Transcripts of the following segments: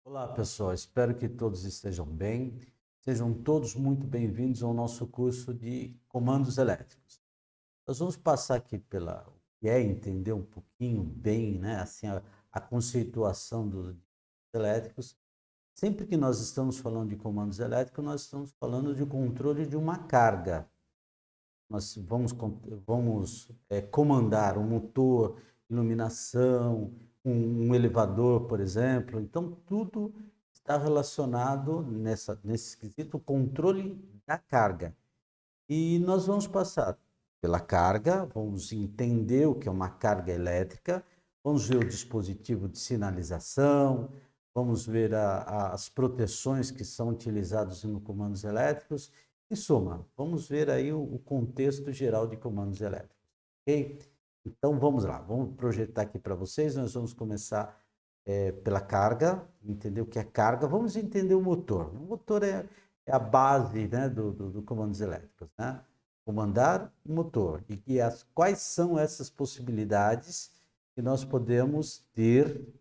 Olá, pessoal. Espero que todos estejam bem. Sejam todos muito bem-vindos ao nosso curso de comandos elétricos. Nós vamos passar aqui pela o que é entender um pouquinho bem, né, assim, a conceituação dos elétricos. Sempre que nós estamos falando de comandos elétricos, nós estamos falando de controle de uma carga. Nós vamos comandar um motor, iluminação, um elevador, por exemplo. Então, tudo está relacionado nesse quesito controle da carga. E nós vamos passar pela carga, vamos entender o que é uma carga elétrica, vamos ver o dispositivo de sinalização, vamos ver as proteções que são utilizadas no comandos elétricos. Em suma, vamos ver aí o contexto geral de comandos elétricos, ok? Então vamos lá, vamos projetar aqui para vocês. Nós vamos começar pela carga, entender o que é carga. Vamos entender o motor. O motor é a base, né, do comandos elétricos, né? Comandar o motor. Quais são essas possibilidades que nós podemos ter,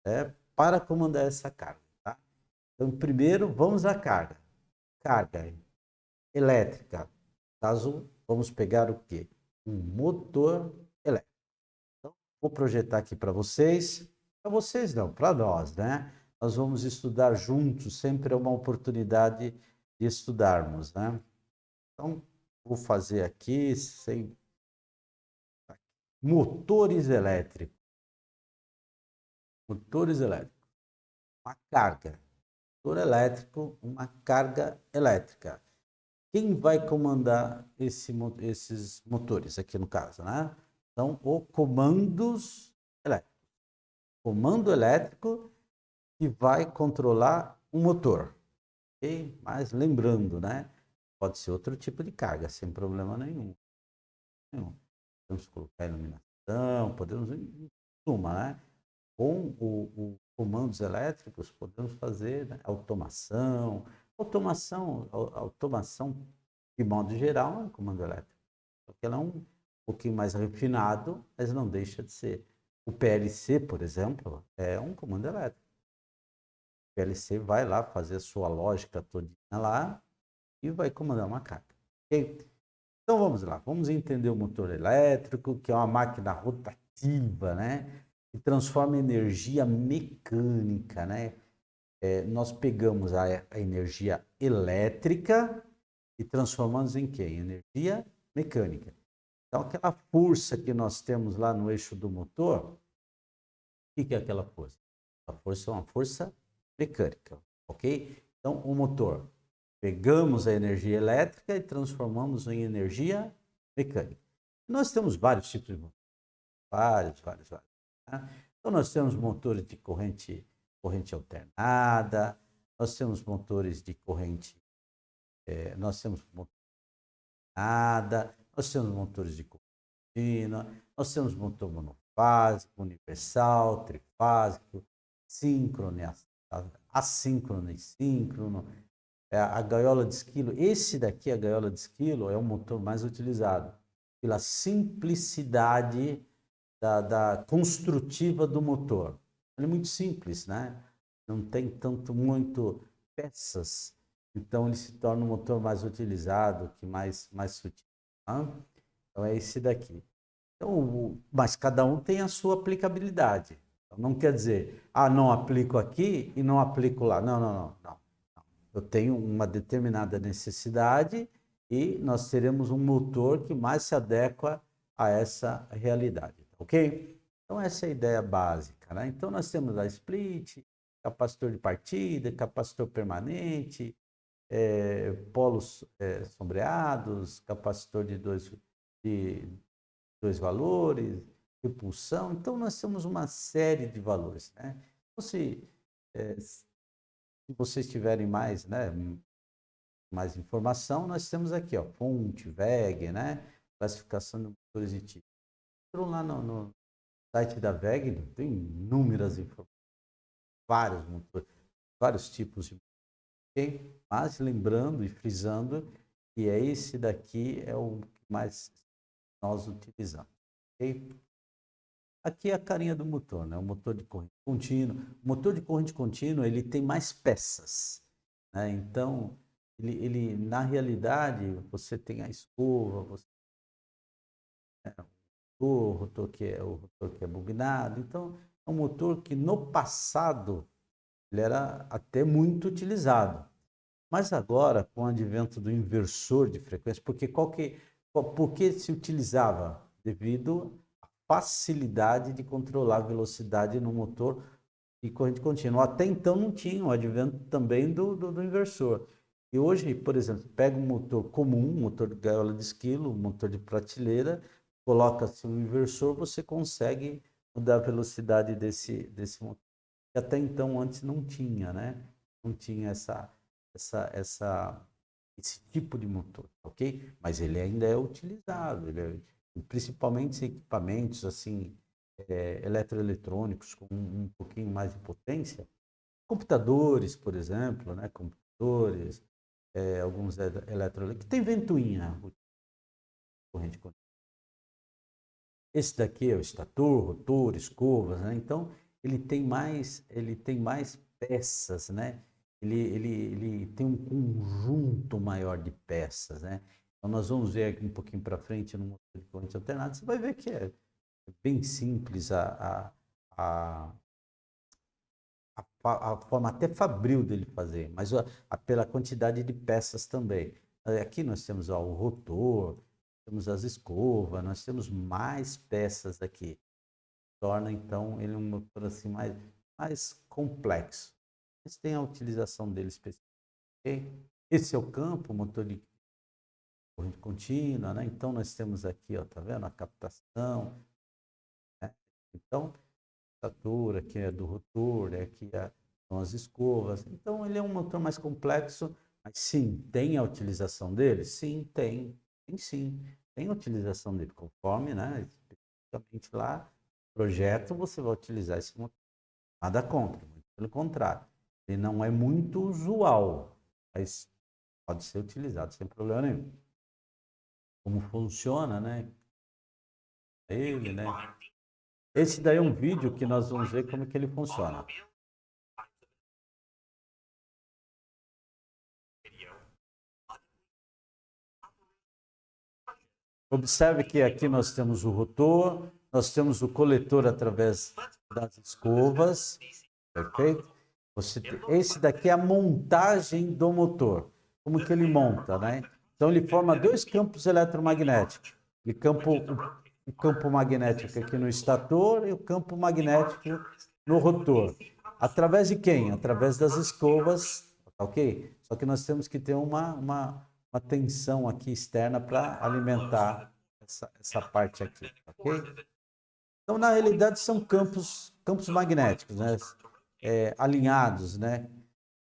né, para comandar essa carga, tá? Então, primeiro, vamos à carga. Carga elétrica. Caso, vamos pegar o quê? Um motor elétrico. Então, vou projetar aqui para vocês não, para nós, né? Nós vamos estudar juntos, sempre é uma oportunidade de estudarmos, né? Então, vou fazer aqui sem motores elétricos. Motores elétricos. Uma carga. Motor elétrico, uma carga elétrica. Quem vai comandar esses motores aqui no caso, né? Então, o comandos elétricos. Comando elétrico que vai controlar o motor. Ok? Mas lembrando, né? Pode ser outro tipo de carga, sem problema nenhum. Podemos colocar iluminação, podemos, em suma, né? Com o comandos elétricos, podemos fazer, né, automação. Automação, de modo geral, é um comando elétrico. Porque ela é um pouquinho mais refinado, mas não deixa de ser. O PLC, por exemplo, é um comando elétrico. O PLC vai lá fazer a sua lógica todinha lá e vai comandar uma carga. Ok? Então vamos lá, vamos entender o motor elétrico, que é uma máquina rotativa, né? Que transforma energia mecânica, né? Nós pegamos a energia elétrica e transformamos em quê? Em energia mecânica. Então, aquela força que nós temos lá no eixo do motor, o que é aquela força? A força é uma força mecânica, ok? Então, o motor, pegamos a energia elétrica e transformamos em energia mecânica. Nós temos vários tipos de motores, vários. Né? Então, nós temos motores de corrente alternada, nós temos motores de corrente, nós temos alternada, nós temos motores de contínua, nós temos motor monofásico, universal, trifásico, síncrono, assíncrono e síncrono. A gaiola de esquilo, esse daqui, a gaiola de esquilo, é o motor mais utilizado, pela simplicidade da construtiva do motor. Ele é muito simples, né? Não tem muito peças, então ele se torna um motor mais utilizado, que mais sutil. Tá? Então é esse daqui. Então, mas cada um tem a sua aplicabilidade. Então, não quer dizer, não aplico aqui e não aplico lá. Não. Eu tenho uma determinada necessidade e nós teremos um motor que mais se adequa a essa realidade, ok? Então, essa é a ideia básica, né? Então, nós temos a split, capacitor de partida, capacitor permanente, polos sombreados, capacitor de dois valores, repulsão. Então, nós temos uma série de valores, né? Então, se vocês tiverem mais, né, mais informação, nós temos aqui, ó, fonte, VEG, né, classificação de motores e tipos. Entram lá no site da VEG, tem inúmeras informações, vários motores, vários tipos de motor, ok? Mas lembrando e frisando que esse daqui é o que mais nós utilizamos, ok? Aqui é a carinha do motor, né? O motor de corrente contínua. O motor de corrente contínua, ele tem mais peças, né? Então, na realidade, você tem a escova, você tem o rotor que é bobinado. Então, é um motor que no passado ele era até muito utilizado. Mas agora, com o advento do inversor de frequência, por que se utilizava? Devido à facilidade de controlar a velocidade no motor de corrente contínua. Até então não tinha o advento também do inversor. E hoje, por exemplo, pega um motor comum, um motor de gaiola de esquilo, um motor de prateleira, coloca-se um inversor, você consegue mudar a velocidade desse motor. Que até então antes não tinha, né? Não tinha esse tipo de motor, ok? Mas ele ainda é utilizado, principalmente em equipamentos assim, eletroeletrônicos com um pouquinho mais de potência, computadores, por exemplo, né? Computadores, alguns eletroeletrônicos, que tem ventoinha, corrente contínua. Esse daqui é o estator, rotor, escovas, né? Então ele tem mais peças, né? Ele tem um conjunto maior de peças, né? Então nós vamos ver aqui um pouquinho para frente no motor de corrente alternada, você vai ver que é bem simples a forma até fabril dele fazer, mas pela quantidade de peças também. Aqui nós temos o rotor, temos as escovas, nós temos mais peças aqui. Torna então ele um motor assim mais complexo. Mas tem a utilização dele específica. Okay? Esse é o campo, motor de corrente contínua, né? Então nós temos aqui, ó, tá vendo? A captação, né? Então, a estatura, que é do rotor, aqui são as escovas. Então ele é um motor mais complexo, mas sim, tem a utilização dele? Sim, tem. Tem sim. Tem a utilização dele, conforme, né? Especificamente lá, projeto, você vai utilizar esse motor. Nada contra, pelo contrário. Ele não é muito usual, mas pode ser utilizado sem problema nenhum. Como funciona, né? Ele, né? Esse daí é um vídeo que nós vamos ver como que ele funciona. Observe que aqui nós temos o rotor, nós temos o coletor através das escovas, perfeito? Esse daqui é a montagem do motor. Como que ele monta, né? Então ele forma dois campos eletromagnéticos. O campo magnético aqui no estator e o campo magnético no rotor. Através de quem? Através das escovas, ok? Só que nós temos que ter uma tensão aqui externa para alimentar essa parte aqui, ok? Então, na realidade, são campos magnéticos, né? Alinhados, né?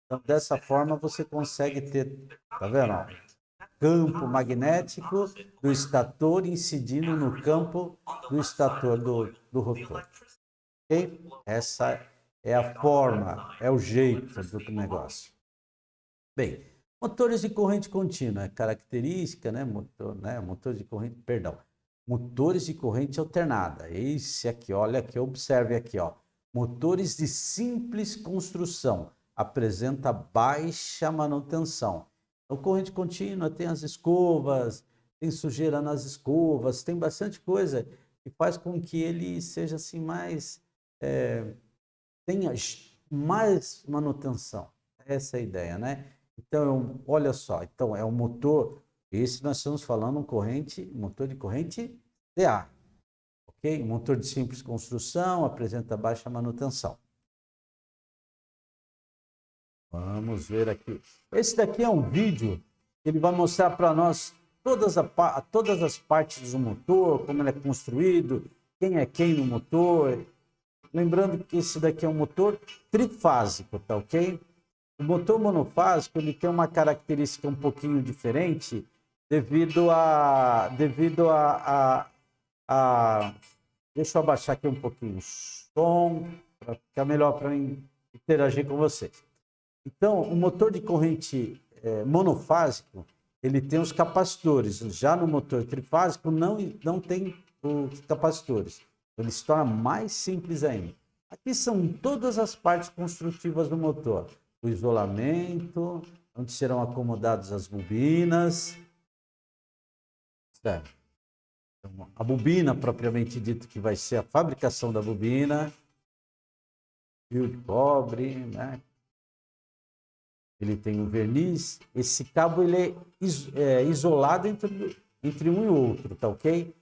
Então, dessa forma, você consegue ter, tá vendo? Ó, campo magnético do estator incidindo no campo do estator do rotor. Ok? Essa é a forma, é o jeito do negócio. Bem, motores de corrente contínua é característica, né? Motores de corrente, perdão, motores de corrente alternada. Esse aqui, olha aqui, observe aqui, ó. Motores de simples construção, apresenta baixa manutenção. Então, corrente contínua tem as escovas, tem sujeira nas escovas, tem bastante coisa que faz com que ele seja assim tenha mais manutenção. Essa é a ideia, né? Então, olha só, então é um motor, esse nós estamos falando motor de corrente DA, ok? Motor de simples construção, apresenta baixa manutenção. Vamos ver aqui. Esse daqui é um vídeo que ele vai mostrar para nós todas as partes do motor, como ele é construído, quem é quem no motor. Lembrando que esse daqui é um motor trifásico, tá ok? O motor monofásico ele tem uma característica um pouquinho diferente devido a deixa eu abaixar aqui um pouquinho o som para ficar melhor para interagir com vocês. Então, o motor de corrente monofásico ele tem os capacitores. Já no motor trifásico não tem os capacitores. Ele se torna mais simples ainda. Aqui são todas as partes construtivas do motor. O isolamento, onde serão acomodadas as bobinas. Certo. Então, a bobina, propriamente dito, que vai ser a fabricação da bobina. Fio de cobre, né? Ele tem um verniz. Esse cabo ele é isolado entre um e outro, tá ok?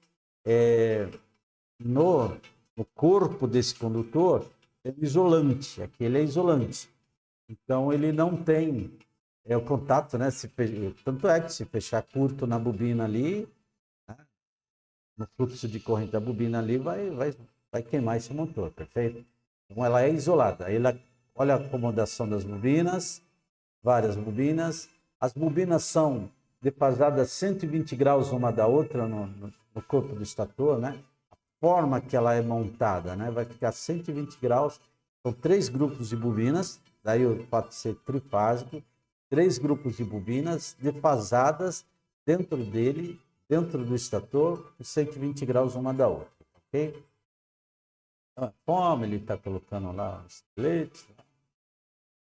No corpo desse condutor é um isolante, aquele é isolante. Então ele não tem o contato, né? Tanto é que se fechar curto na bobina ali, né? No fluxo de corrente da bobina ali, vai queimar esse motor, perfeito? Então ela é isolada. Aí olha a acomodação das bobinas, várias bobinas. As bobinas são defasadas 120 graus uma da outra no corpo do estator, né? A forma que ela é montada, né? Vai ficar 120 graus. São 3 grupos de bobinas, daí o fato de ser trifásico, 3 grupos de bobinas defasadas dentro do estator, 120 graus uma da outra, ok? Então, a forma, ele está colocando lá os esqueletos,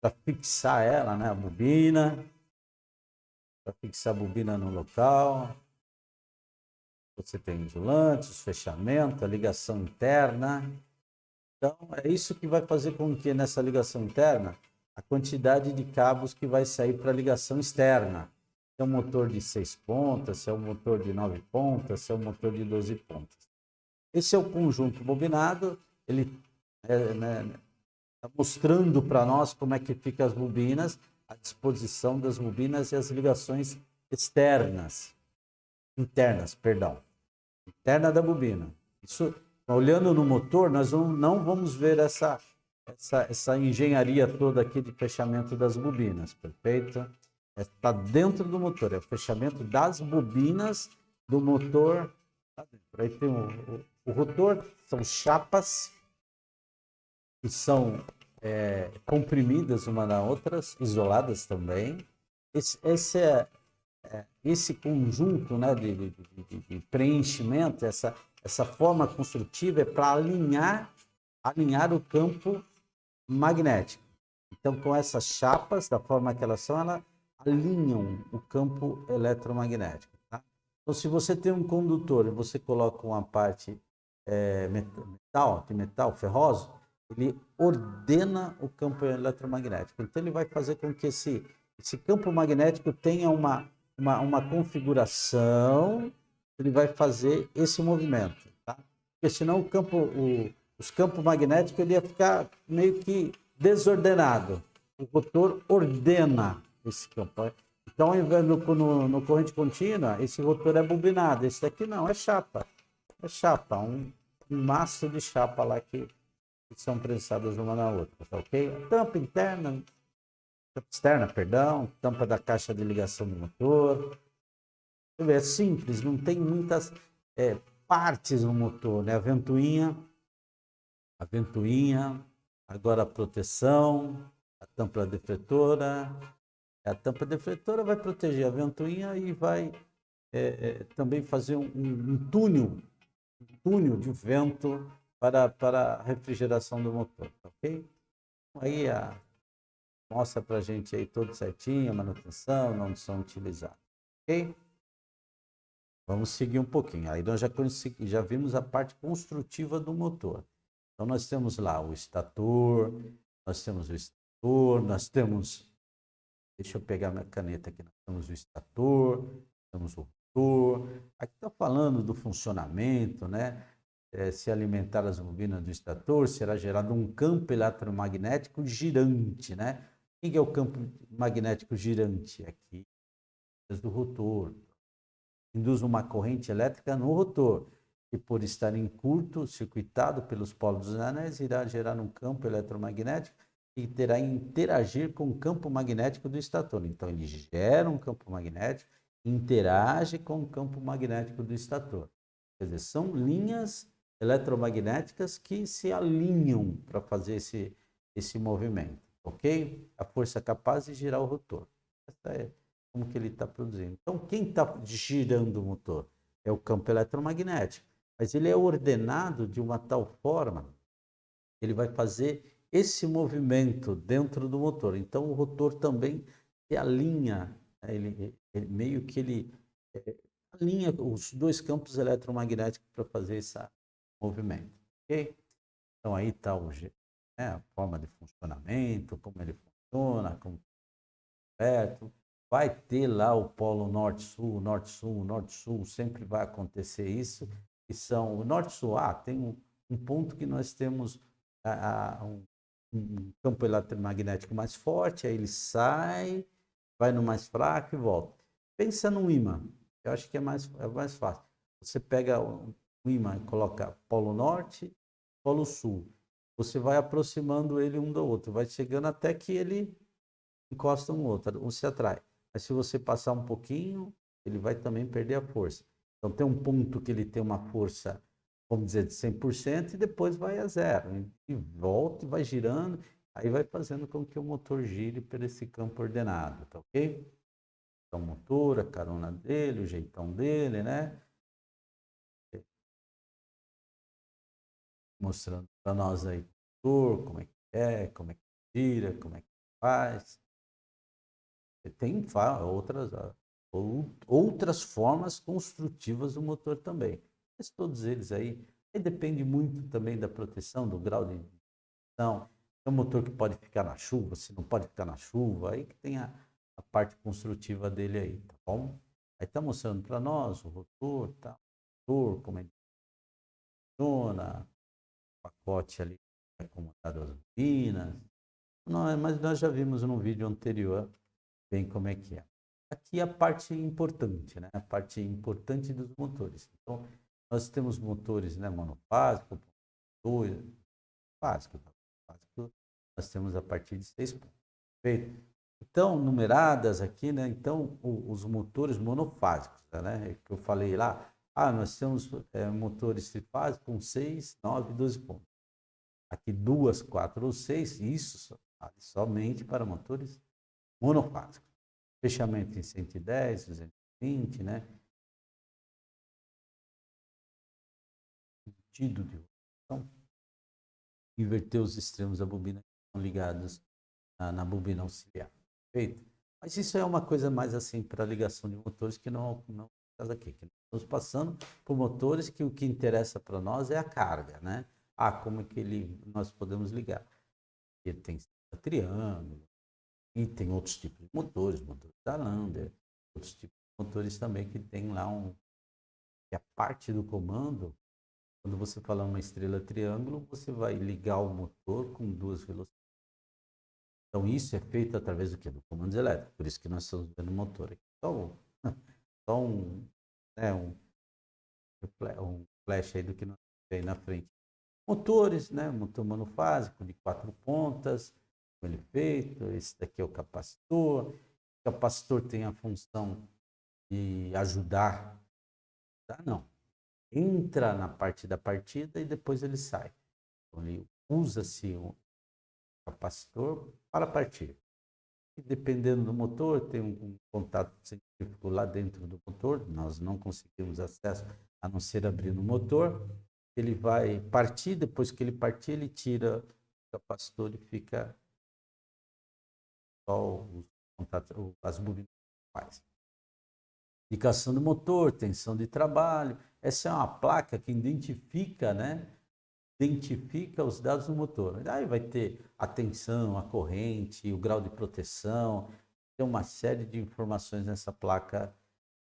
para fixar ela, né, a bobina, para fixar a bobina no local. Você tem isolantes, fechamento, a ligação interna. Então, é isso que vai fazer com que nessa ligação interna, a quantidade de cabos que vai sair para a ligação externa. Se é um motor de 6 pontas, se é um motor de 9 pontas, se é um motor de 12 pontas. Esse é o conjunto bobinado, ele está mostrando para nós como é que ficam as bobinas, a disposição das bobinas e as ligações interna da bobina. Isso, olhando no motor, nós não vamos ver essa engenharia toda aqui de fechamento das bobinas, perfeito? Está dentro do motor, é o fechamento das bobinas do motor. Aí tem o rotor, são chapas que são comprimidas uma na outra, isoladas também. Esse conjunto, né, de preenchimento, essa forma construtiva é para alinhar o campo magnético. Então, com essas chapas, da forma que elas são, elas alinham o campo eletromagnético. Tá? Então, se você tem um condutor e você coloca uma parte de metal ferroso, ele ordena o campo eletromagnético. Então, ele vai fazer com que esse campo magnético tenha uma configuração, ele vai fazer esse movimento. Tá? Porque senão os campos magnéticos ele ia ficar meio que desordenado. O rotor ordena esse campo. Então, no corrente contínua, esse rotor é bobinado. Esse daqui não, é chapa. É chapa, um maço de chapa lá que são prensadas uma na outra, tá ok? A tampa externa, tampa da caixa de ligação do motor. É simples, não tem muitas partes no motor, né? A ventoinha, agora a proteção, a tampa defletora. A tampa defletora vai proteger a ventoinha e vai também fazer um túnel de vento para a refrigeração do motor, ok? Aí mostra para a gente aí tudo certinho, a manutenção, onde são utilizados, ok? Vamos seguir um pouquinho. Aí nós já vimos a parte construtiva do motor. Então nós temos lá o estator, nós temos, deixa eu pegar minha caneta aqui, nós temos o estator, temos o rotor. Aqui está falando do funcionamento, né? Se alimentar as bobinas do estator, será gerado um campo eletromagnético girante, né? O que é o campo magnético girante? Aqui, do rotor. Induz uma corrente elétrica no rotor, que por estar em curto, circuitado pelos polos dos anéis, irá gerar um campo eletromagnético que terá que interagir com o campo magnético do estator. Então, ele gera um campo magnético, interage com o campo magnético do estator. Quer dizer, são linhas eletromagnéticas que se alinham para fazer esse movimento, ok? A força capaz de girar o rotor. Essa é como que ele está produzindo. Então, quem está girando o motor? É o campo eletromagnético. mas ele é ordenado de uma tal forma que ele vai fazer esse movimento dentro do motor. Então, o rotor também se alinha, né? Ele meio que ele alinha os dois campos eletromagnéticos para fazer esse movimento. Ok? Então, aí está a forma de funcionamento, como ele funciona, como perto. Vai ter lá o polo norte-sul, norte-sul, norte-sul, sempre vai acontecer isso. E são o norte-sul, tem um ponto que nós temos um campo eletromagnético mais forte, aí ele sai, vai no mais fraco e volta. Pensa num ímã, eu acho que é mais fácil. Você pega um ímã e coloca polo norte, polo sul. Você vai aproximando ele um do outro, vai chegando até que ele encosta um no outro, um se atrai. Mas se você passar um pouquinho, ele vai também perder a força. Então tem um ponto que ele tem uma força, vamos dizer, de 100% e depois vai a zero. E volta e vai girando, aí vai fazendo com que o motor gire por esse campo ordenado, tá ok? Então o motor, a carona dele, o jeitão dele, né? Mostrando para nós aí o motor, como é que gira, como é que faz. Tem outras formas construtivas do motor também. Mas todos eles aí depende muito também da proteção, do grau de proteção. É um motor que pode ficar na chuva, se não pode ficar na chuva, aí que tem a parte construtiva dele aí, tá bom? Aí está mostrando para nós o rotor, tá? O motor, como ele funciona, o pacote ali acomodado as bobinas. Mas nós já vimos no vídeo anterior bem como é que é. Aqui é a parte importante, né? A parte importante dos motores. Então, nós temos motores, né, monofásico, dois, básico, nós temos a partir de 6 pontos. Perfeito? Então, numeradas aqui, né? Então, os motores monofásicos, né? Que eu falei lá, nós temos motores trifásicos com 6, 9, 12 pontos. Aqui 2, 4 ou 6, isso somente para motores monofásicos. Fechamento em 110, 220, né? Sentido de rotação. Inverter os extremos da bobina que estão ligados na bobina auxiliar. Perfeito? Mas isso é uma coisa mais assim para ligação de motores que não faz aqui. Que estamos passando por motores que o que interessa para nós é a carga, né? Como é que nós podemos ligar? Ele tem triângulo, e tem outros tipos de motores da Lander, outros tipos de motores também que tem lá que a parte do comando, quando você falar uma estrela triângulo, você vai ligar o motor com duas velocidades. Então isso é feito através do quê? Do comando elétrico, por isso que nós estamos vendo o motor aqui. Só um flash aí do que nós temos aí na frente. Motores, né? Motor monofásico de 4 pontas, como ele é feito. Esse daqui é o capacitor. O capacitor tem a função de ajudar, tá? Não. Entra na parte da partida e depois ele sai. Então, ele usa-se o capacitor para partir. E dependendo do motor, tem um contato científico lá dentro do motor, nós não conseguimos acesso a não ser abrindo o motor. Ele vai partir, depois que ele partir, ele tira o capacitor e fica só os contatos, as bobinas principais. Indicação do motor, tensão de trabalho. Essa é uma placa que identifica, né? Identifica os dados do motor. Aí vai ter a tensão, a corrente, o grau de proteção. Tem uma série de informações nessa placa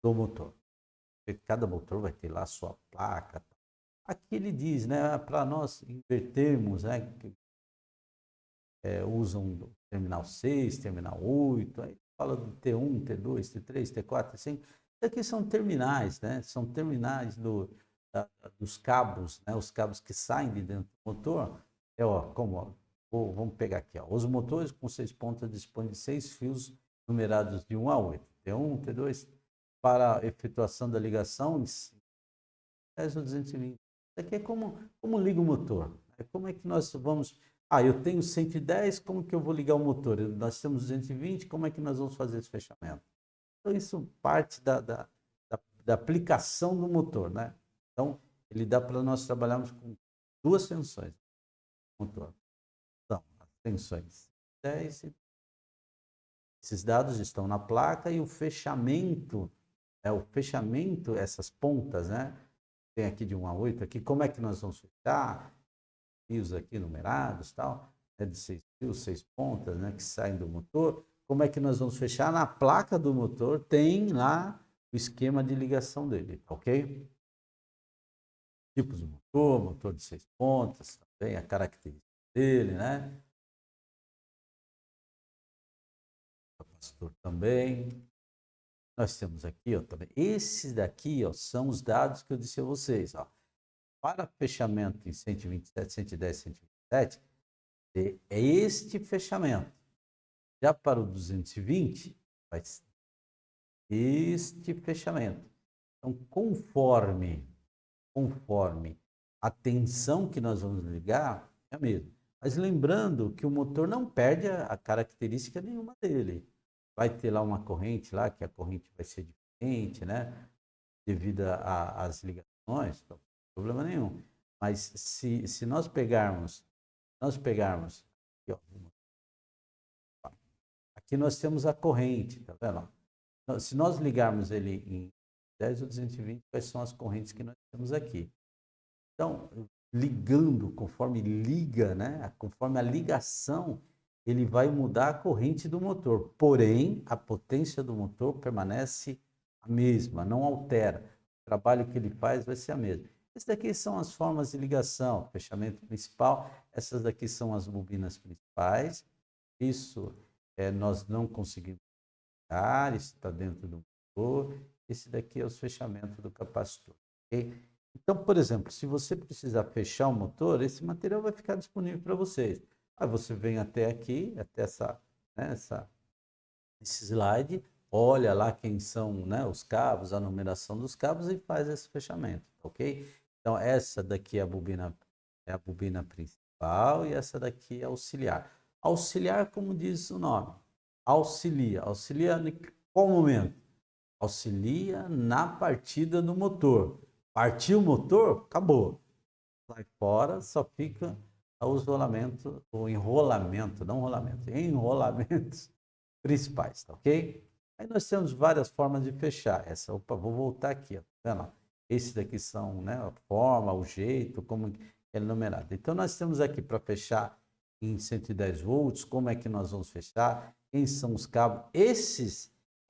do motor. Cada motor vai ter lá a sua placa. Aqui ele diz, né? Para nós invertermos, né? Usam terminal 6, terminal 8, aí fala do T1, T2, T3, T4, T5. Isso aqui são terminais, né? São terminais dos cabos, né? Os cabos que saem de dentro do motor. Vamos pegar aqui, ó. Os motores com 6 pontas dispõem de 6 fios numerados de 1 a 8. T1, T2, para a efetuação da ligação, 10 ou 220. Isso aqui é como liga o motor. Como é que nós vamos... eu tenho 110, como que eu vou ligar o motor? Nós temos 220, como é que nós vamos fazer esse fechamento? Então, isso parte da aplicação do motor, né? Então, ele dá para nós trabalharmos com duas tensões. Motor. Então, as tensões 10 e esses dados estão na placa e o fechamento, essas pontas, né? Tem aqui de 1 a 8, aqui, como é que nós vamos fechar? Fios aqui numerados, tal, de 6 fios, 6 pontas, né? Que saem do motor. Como é que nós vamos fechar? Na placa do motor tem lá o esquema de ligação dele, ok? Tipos de motor de 6 pontas, também a característica dele, né? Capacitor também. Nós temos aqui, ó, também. Esses daqui, ó, são os dados que eu disse a vocês, ó. Para fechamento em 127, 110, 127, é este fechamento. Já para o 220, vai ser este fechamento. Então, conforme a tensão que nós vamos ligar, é a mesma. Mas lembrando que o motor não perde a característica nenhuma dele. Vai ter lá uma corrente lá, que a corrente vai ser diferente, né? Devido às ligações, não tem problema nenhum. Mas se nós pegarmos, aqui, ó, aqui nós temos a corrente, tá vendo? Se nós ligarmos ele em 10 ou 220, quais são as correntes que nós temos aqui? Então, ligando, conforme liga, né? Conforme a ligação, ele vai mudar a corrente do motor. Porém, a potência do motor permanece a mesma, não altera. O trabalho que ele faz vai ser a mesma. Essas daqui são as formas de ligação, fechamento principal. Essas daqui são as bobinas principais. Isso nós não conseguimos ligar, isso está dentro do motor. Esse daqui é os fechamentos do capacitor. Okay? Então, por exemplo, se você precisar fechar o motor, esse material vai ficar disponível para vocês. Aí você vem até aqui, até esse slide, olha lá quem são, né, os cabos, a numeração dos cabos e faz esse fechamento, ok? Então, essa daqui é a bobina principal e essa daqui é auxiliar. Auxiliar, como diz o nome, auxilia. Auxilia em qual momento? Auxilia na partida do motor. Partiu o motor, acabou. Sai fora, só fica o enrolamentos principais, tá ok? Aí nós temos várias formas de fechar. Vou voltar aqui, ó, tá vendo? Esses daqui são, né, a forma, o jeito, como é numerado. Então nós temos aqui para fechar em 110 volts, como é que nós vamos fechar, quem são os cabos.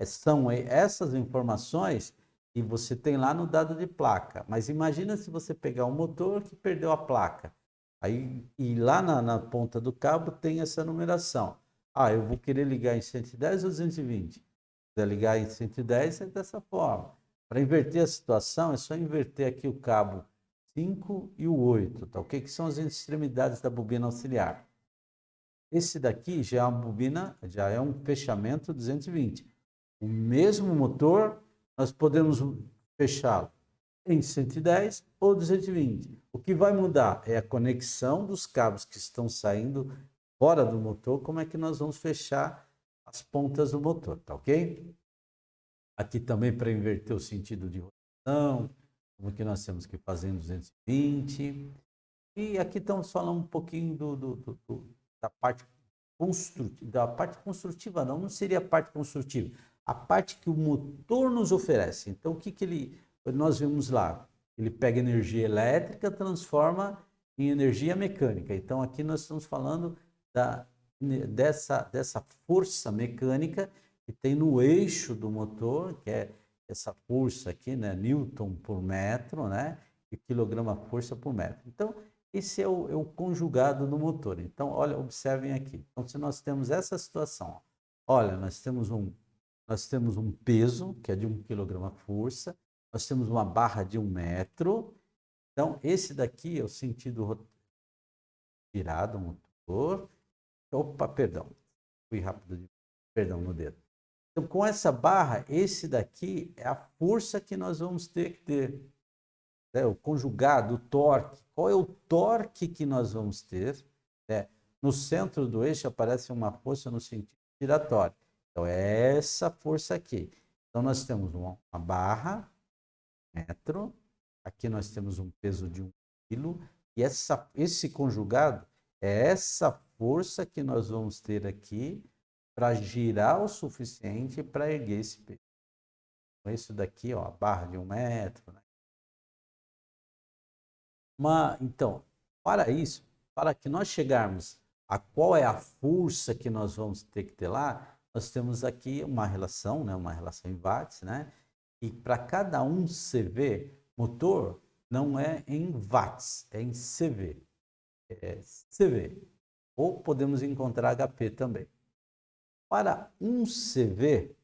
São essas informações que você tem lá no dado de placa. Mas imagina se você pegar um motor que perdeu a placa. Aí, e lá na ponta do cabo tem essa numeração. Ah, eu vou querer ligar em 110 ou 220? Se quiser ligar em 110, é dessa forma. Para inverter a situação, é só inverter aqui o cabo 5 e o 8, tá ok? Que são as extremidades da bobina auxiliar. Esse daqui já é uma bobina, já é um fechamento 220. O mesmo motor, nós podemos fechá-lo em 110 ou 220. O que vai mudar é a conexão dos cabos que estão saindo fora do motor, como é que nós vamos fechar as pontas do motor, tá ok? Aqui também para inverter o sentido de rotação, como que nós temos que fazer em 220. E aqui estamos falando um pouquinho da parte construtiva. Da parte construtiva não seria a parte construtiva. A parte que o motor nos oferece. Então, o que nós vimos lá? Ele pega energia elétrica, transforma em energia mecânica. Então, aqui nós estamos falando dessa força mecânica que tem no eixo do motor, que é essa força aqui, né? Newton por metro, né? E quilograma força por metro. Então, esse é o conjugado do motor. Então, olha, observem aqui. Então, se nós temos essa situação, ó, olha, nós temos um peso, que é de 1 quilograma força, nós temos uma barra de 1 metro. Então, esse daqui é o sentido girado do motor. Opa, perdão, fui rápido, perdão no dedo. Então, com essa barra, esse daqui é a força que nós vamos ter que ter. O conjugado, o torque. Qual é o torque que nós vamos ter? No centro do eixo aparece uma força no sentido giratório. Então, é essa força aqui. Então, nós temos uma barra, metro, Aqui nós temos um peso de 1 quilo, e esse conjugado é essa força que nós vamos ter aqui para girar o suficiente para erguer esse peso. Então, isso daqui, ó, a barra de 1 metro, né? Então, para isso, para que nós chegarmos a qual é a força que nós vamos ter que ter lá, nós temos aqui uma relação, né, uma relação em watts, né? E para cada 1 CV, motor não é em watts, é em CV. É CV. Ou podemos encontrar HP também. Para 1 CV,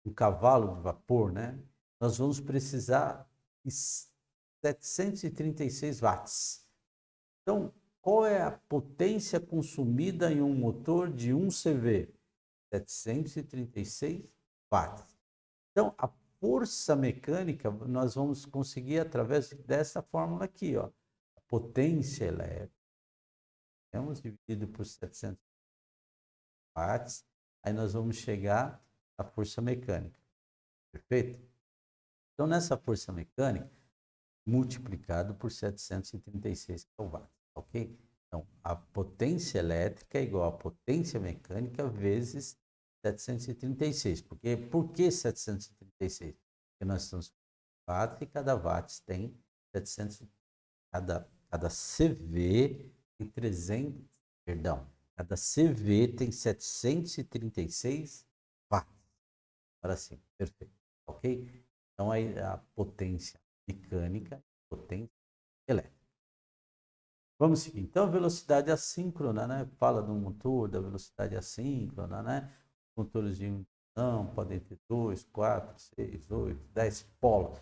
um cavalo de vapor, né? Nós vamos precisar de 736 watts. Então, qual é a potência consumida em um motor de 1 CV? 736 watts. Então, a força mecânica nós vamos conseguir através dessa fórmula aqui, ó. A potência elétrica, temos dividido por 700 watts, aí nós vamos chegar à força mecânica. Perfeito? Então, nessa força mecânica, multiplicado por 736 kW, ok? Então, a potência elétrica é igual a potência mecânica vezes 736. Por que 736? Porque nós estamos com watt e cada watt tem 700, cada CV tem 300, perdão, cada CV tem 736 watts. Agora sim, perfeito, ok? Então, aí a potência mecânica, potência elétrica. Vamos seguir. Então, a velocidade assíncrona, né? Fala do motor, da velocidade assíncrona, né? Motores de indução podem ter 2, 4, 6, 8, 10 polos.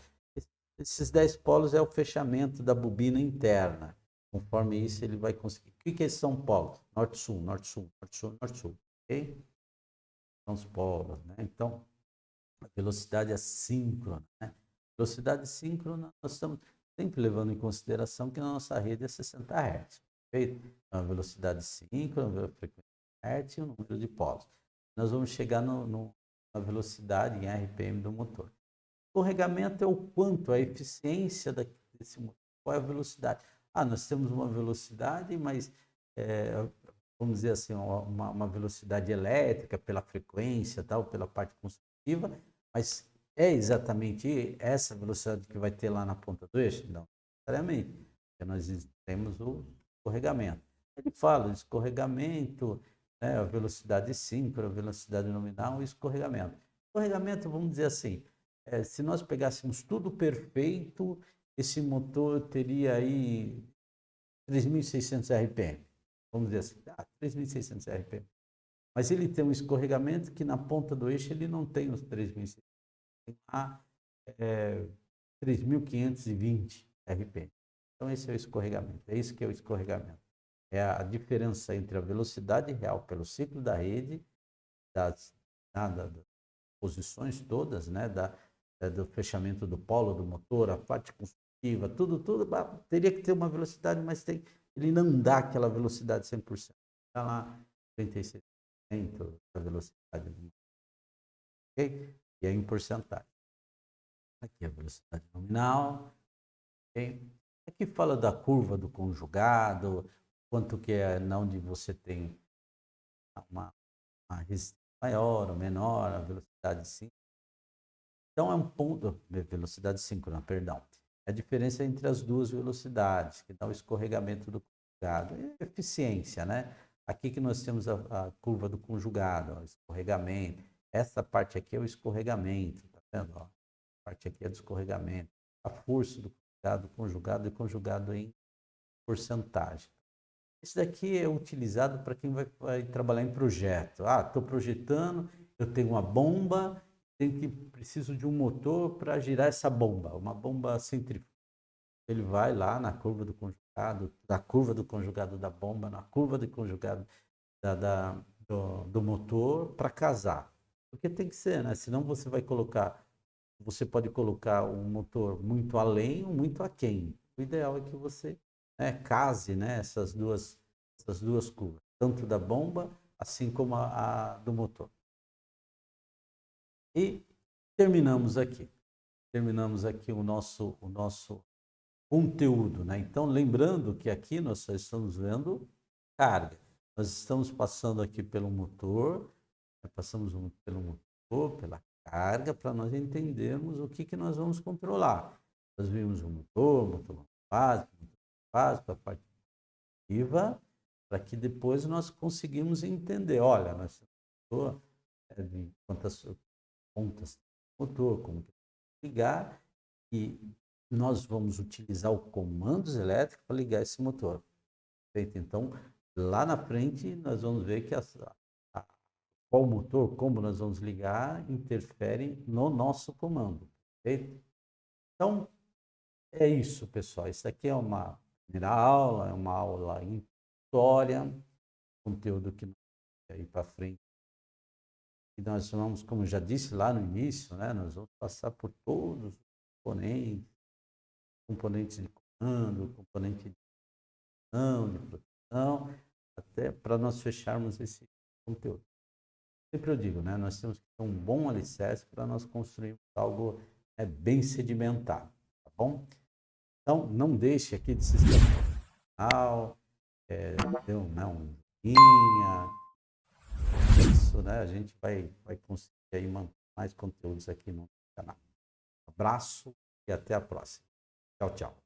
Esses 10 polos é o fechamento da bobina interna. Conforme isso, ele vai conseguir. O que são polos? Norte-sul, norte-sul, norte-sul, norte-sul. Ok? São os polos, né? Então, a velocidade assíncrona, né? Velocidade síncrona, nós estamos sempre levando em consideração que a nossa rede é 60 Hz. Perfeito? Então, a velocidade síncrona, a frequência Hz e o número de polos. Nós vamos chegar na velocidade em RPM do motor. Escorregamento é o quanto, a eficiência desse motor. Qual é a velocidade? Nós temos uma velocidade, mas vamos dizer assim, uma velocidade elétrica pela frequência, tal, pela parte construtiva, mas é exatamente essa velocidade que vai ter lá na ponta do eixo? Não necessariamente, porque nós temos o escorregamento. Ele fala de escorregamento, né, a velocidade síncrona, a velocidade nominal e escorregamento. Escorregamento, vamos dizer assim, se nós pegássemos tudo perfeito, esse motor teria aí 3.600 RPM. Vamos dizer assim, 3.600 RPM. Mas ele tem um escorregamento que na ponta do eixo ele não tem os 3.600. Tem lá 3.520 RPM. Então esse é o escorregamento. É isso que é o escorregamento. É a diferença entre a velocidade real pelo ciclo da rede, das posições todas, né, do fechamento do polo do motor, a parte construtiva, tudo, teria que ter uma velocidade, mas ele não dá aquela velocidade 100%. Está lá 36% da velocidade do motor. Ok? E é em porcentagem. Aqui é a velocidade nominal. Okay? Aqui fala da curva do conjugado, quanto que é onde você tem uma resistência maior ou menor, a velocidade sim. Então, é um ponto, velocidade síncrona, perdão. É a diferença entre as duas velocidades, que dá o escorregamento do conjugado. E eficiência, né? Aqui que nós temos a curva do conjugado, o escorregamento. Essa parte aqui é o escorregamento, tá vendo? Ó, a parte aqui é do escorregamento. A força do conjugado e conjugado em porcentagem. Esse daqui é utilizado para quem vai trabalhar em projeto. Estou projetando, eu tenho uma bomba, preciso de um motor para girar essa bomba, uma bomba centrífuga. Ele vai lá na curva do conjugado, da bomba, na curva do conjugado do motor para casar. Porque tem que ser, né? Senão você pode colocar um motor muito além ou muito aquém. O ideal é que você case, né, essas duas curvas, tanto da bomba assim como a do motor. E terminamos aqui. terminamos aqui o nosso conteúdo, né? Então, lembrando que aqui nós só estamos vendo carga. Nós estamos passando aqui pelo motor, passamos pelo motor, pela carga, para nós entendermos o que nós vamos controlar. Nós vimos o motor básico, a parte ativa, para que depois nós conseguimos entender, olha, nós temos de quantas pontas tem o motor, como que ligar, e nós vamos utilizar o comandos elétricos para ligar esse motor. Perfeito? Então, lá na frente, nós vamos ver que qual motor, como nós vamos ligar, interfere no nosso comando. Perfeito? Então, é isso, pessoal. Isso aqui é uma primeira aula, é uma aula em história, conteúdo que nós vamos ir para frente. E nós vamos, como eu já disse lá no início, né, nós vamos passar por todos os componentes de comando, componente de produção, até para nós fecharmos esse conteúdo. Sempre eu digo, né, nós temos que ter um bom alicerce para nós construirmos algo bem sedimentado, tá bom? Então, não deixe aqui de se inscrever no canal, dê um joinha, isso, né, a gente vai conseguir aí manter mais conteúdos aqui no canal. Abraço e até a próxima. Tchau, tchau.